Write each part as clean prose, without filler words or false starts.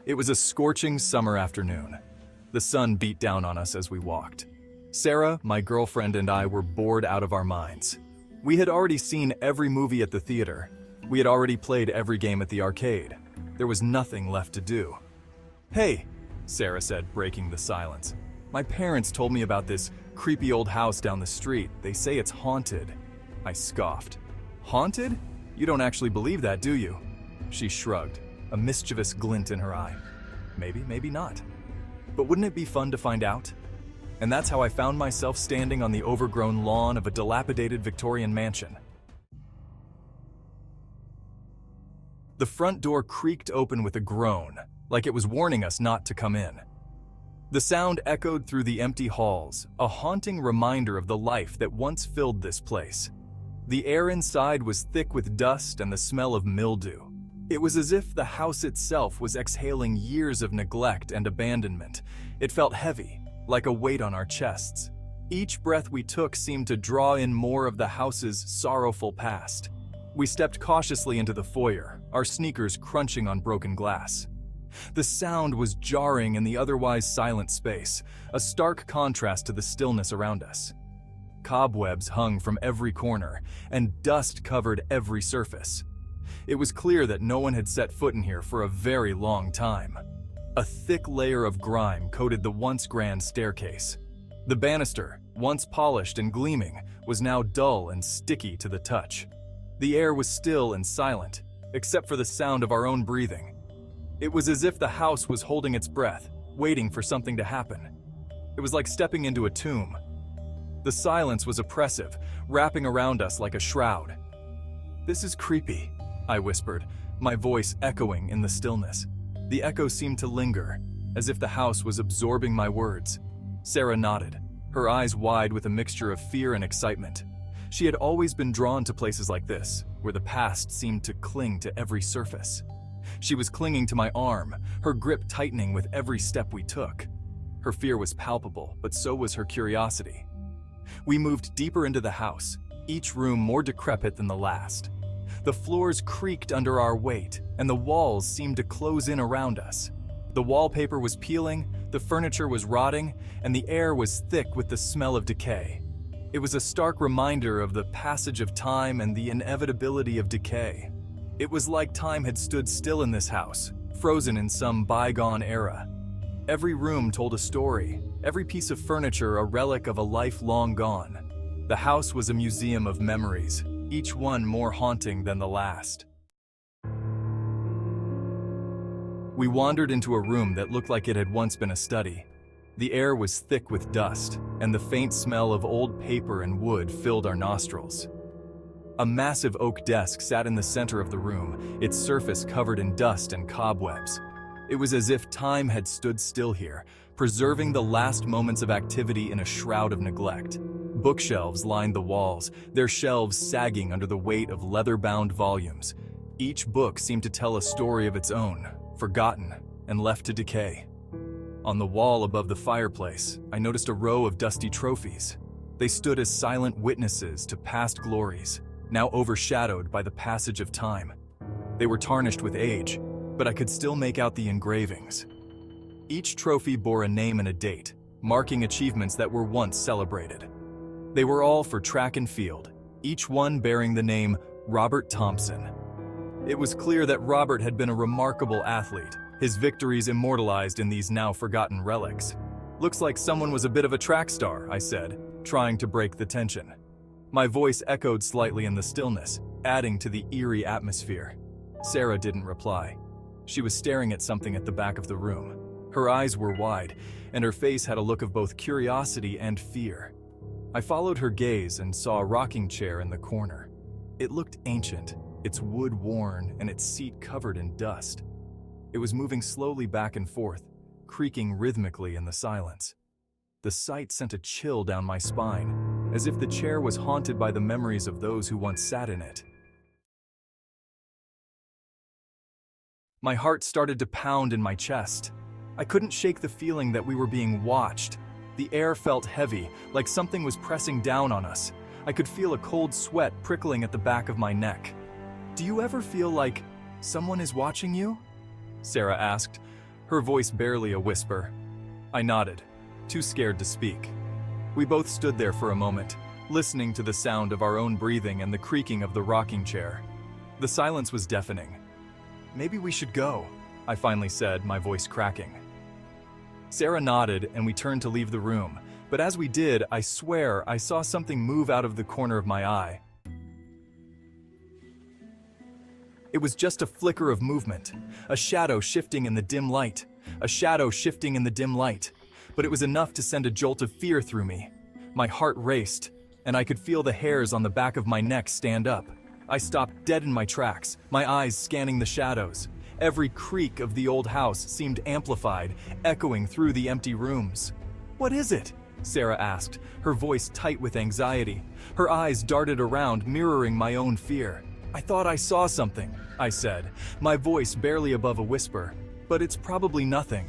It was a scorching summer afternoon. The sun beat down on us as we walked. Sarah, my girlfriend, and I were bored out of our minds. We had already seen every movie at the theater. We had already played every game at the arcade. There was nothing left to do. "Hey," Sarah said, breaking the silence. "My parents told me about this creepy old house down the street. They say it's haunted." I scoffed. "Haunted? You don't actually believe that, do you?" She shrugged, a mischievous glint in her eye. Maybe, maybe not. But wouldn't it be fun to find out? And that's how I found myself standing on the overgrown lawn of a dilapidated Victorian mansion. The front door creaked open with a groan, like it was warning us not to come in. The sound echoed through the empty halls, a haunting reminder of the life that once filled this place. The air inside was thick with dust and the smell of mildew. It was as if the house itself was exhaling years of neglect and abandonment. It felt heavy, like a weight on our chests. Each breath we took seemed to draw in more of the house's sorrowful past. We stepped cautiously into the foyer, our sneakers crunching on broken glass. The sound was jarring in the otherwise silent space, a stark contrast to the stillness around us. Cobwebs hung from every corner, and dust covered every surface. It was clear that no one had set foot in here for a very long time. A thick layer of grime coated the once grand staircase. The banister, once polished and gleaming, was now dull and sticky to the touch. The air was still and silent, except for the sound of our own breathing. It was as if the house was holding its breath, waiting for something to happen. It was like stepping into a tomb. The silence was oppressive, wrapping around us like a shroud. "This is creepy," I whispered, my voice echoing in the stillness. The echo seemed to linger, as if the house was absorbing my words. Sarah nodded, her eyes wide with a mixture of fear and excitement. She had always been drawn to places like this, where the past seemed to cling to every surface. She was clinging to my arm, her grip tightening with every step we took. Her fear was palpable, but so was her curiosity. We moved deeper into the house, each room more decrepit than the last. The floors creaked under our weight, and the walls seemed to close in around us. The wallpaper was peeling, the furniture was rotting, and the air was thick with the smell of decay. It was a stark reminder of the passage of time and the inevitability of decay. It was like time had stood still in this house, frozen in some bygone era. Every room told a story, every piece of furniture a relic of a life long gone. The house was a museum of memories, each one more haunting than the last. We wandered into a room that looked like it had once been a study. The air was thick with dust, and the faint smell of old paper and wood filled our nostrils. A massive oak desk sat in the center of the room, its surface covered in dust and cobwebs. It was as if time had stood still here, preserving the last moments of activity in a shroud of neglect. Bookshelves lined the walls, their shelves sagging under the weight of leather-bound volumes. Each book seemed to tell a story of its own, forgotten and left to decay. On the wall above the fireplace, I noticed a row of dusty trophies. They stood as silent witnesses to past glories, now overshadowed by the passage of time. They were tarnished with age, but I could still make out the engravings. Each trophy bore a name and a date, marking achievements that were once celebrated. They were all for track and field, each one bearing the name Robert Thompson. It was clear that Robert had been a remarkable athlete, his victories immortalized in these now forgotten relics. "Looks like someone was a bit of a track star," I said, trying to break the tension. My voice echoed slightly in the stillness, adding to the eerie atmosphere. Sarah didn't reply. She was staring at something at the back of the room. Her eyes were wide, and her face had a look of both curiosity and fear. I followed her gaze and saw a rocking chair in the corner. It looked ancient, its wood worn and its seat covered in dust. It was moving slowly back and forth, creaking rhythmically in the silence. The sight sent a chill down my spine, as if the chair was haunted by the memories of those who once sat in it. My heart started to pound in my chest. I couldn't shake the feeling that we were being watched. The air felt heavy, like something was pressing down on us. I could feel a cold sweat prickling at the back of my neck. "Do you ever feel like someone is watching you?" Sarah asked, her voice barely a whisper. I nodded, too scared to speak. We both stood there for a moment, listening to the sound of our own breathing and the creaking of the rocking chair. The silence was deafening. Maybe we should go, I finally said, my voice cracking. Sarah nodded and we turned to leave the room, but as we did, I swear I saw something move out of the corner of my eye. It was just a flicker of movement, a shadow shifting in the dim light, a shadow shifting in the dim light, but it was enough to send a jolt of fear through me. My heart raced, and I could feel the hairs on the back of my neck stand up. I stopped dead in my tracks, my eyes scanning the shadows. Every creak of the old house seemed amplified, echoing through the empty rooms. "What is it?" Sarah asked, her voice tight with anxiety. Her eyes darted around, mirroring my own fear. "I thought I saw something," I said, my voice barely above a whisper. "But it's probably nothing."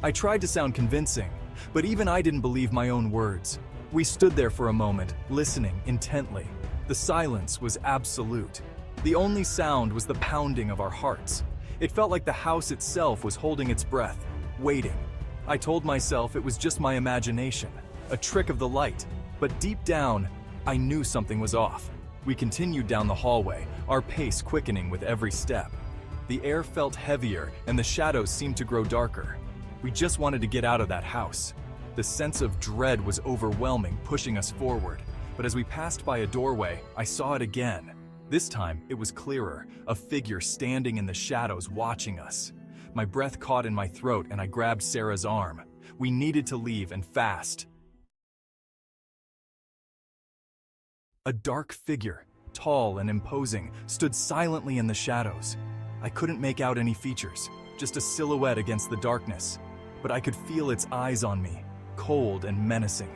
I tried to sound convincing, but even I didn't believe my own words. We stood there for a moment, listening intently. The silence was absolute. The only sound was the pounding of our hearts. It felt like the house itself was holding its breath, waiting. I told myself it was just my imagination, a trick of the light, but deep down, I knew something was off. We continued down the hallway, our pace quickening with every step. The air felt heavier and the shadows seemed to grow darker. We just wanted to get out of that house. The sense of dread was overwhelming, pushing us forward. But as we passed by a doorway, I saw it again. This time, it was clearer, a figure standing in the shadows watching us. My breath caught in my throat and I grabbed Sarah's arm. We needed to leave, and fast. A dark figure, tall and imposing, stood silently in the shadows. I couldn't make out any features, just a silhouette against the darkness. But I could feel its eyes on me, cold and menacing.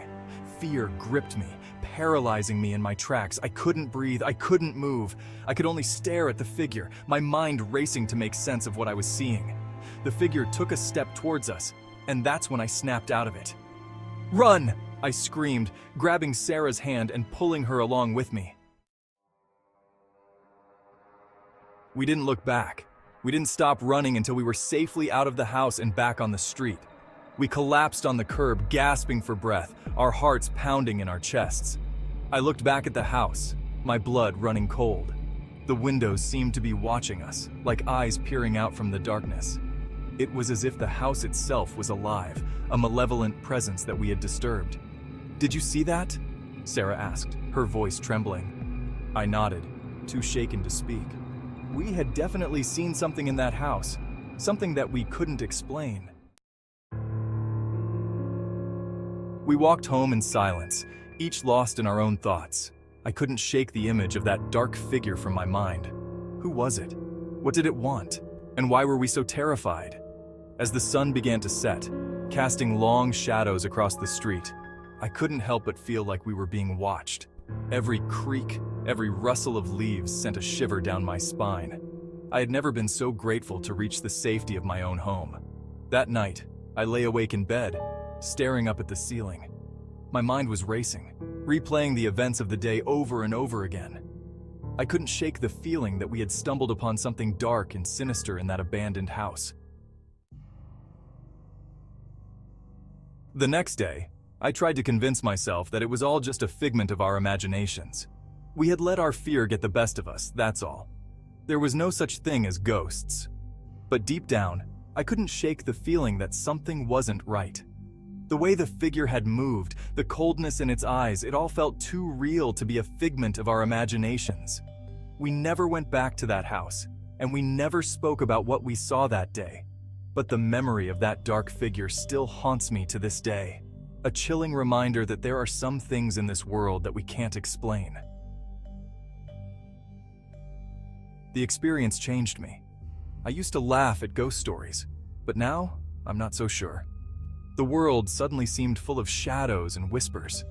Fear gripped me, paralyzing me in my tracks. I couldn't breathe, I couldn't move. I could only stare at the figure, my mind racing to make sense of what I was seeing. The figure took a step towards us, and that's when I snapped out of it. "Run!" I screamed, grabbing Sarah's hand and pulling her along with me. We didn't look back. We didn't stop running until we were safely out of the house and back on the street. We collapsed on the curb, gasping for breath, our hearts pounding in our chests. I looked back at the house, my blood running cold. The windows seemed to be watching us, like eyes peering out from the darkness. It was as if the house itself was alive, a malevolent presence that we had disturbed. "Did you see that?" Sarah asked, her voice trembling. I nodded, too shaken to speak. We had definitely seen something in that house, something that we couldn't explain. We walked home in silence, each lost in our own thoughts. I couldn't shake the image of that dark figure from my mind. Who was it? What did it want? And why were we so terrified? As the sun began to set, casting long shadows across the street, I couldn't help but feel like we were being watched. Every creak, every rustle of leaves sent a shiver down my spine. I had never been so grateful to reach the safety of my own home. That night, I lay awake in bed, staring up at the ceiling. My mind was racing, replaying the events of the day over and over again. I couldn't shake the feeling that we had stumbled upon something dark and sinister in that abandoned house. The next day, I tried to convince myself that it was all just a figment of our imaginations. We had let our fear get the best of us, that's all. There was no such thing as ghosts. But deep down, I couldn't shake the feeling that something wasn't right. The way the figure had moved, the coldness in its eyes, it all felt too real to be a figment of our imaginations. We never went back to that house, and we never spoke about what we saw that day. But the memory of that dark figure still haunts me to this day. A chilling reminder that there are some things in this world that we can't explain. The experience changed me. I used to laugh at ghost stories, but now I'm not so sure. The world suddenly seemed full of shadows and whispers.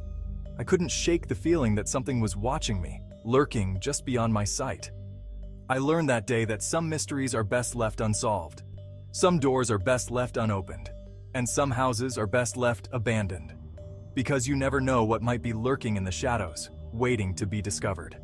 I couldn't shake the feeling that something was watching me, lurking just beyond my sight. I learned that day that some mysteries are best left unsolved. Some doors are best left unopened. And some houses are best left abandoned. Because you never know what might be lurking in the shadows, waiting to be discovered.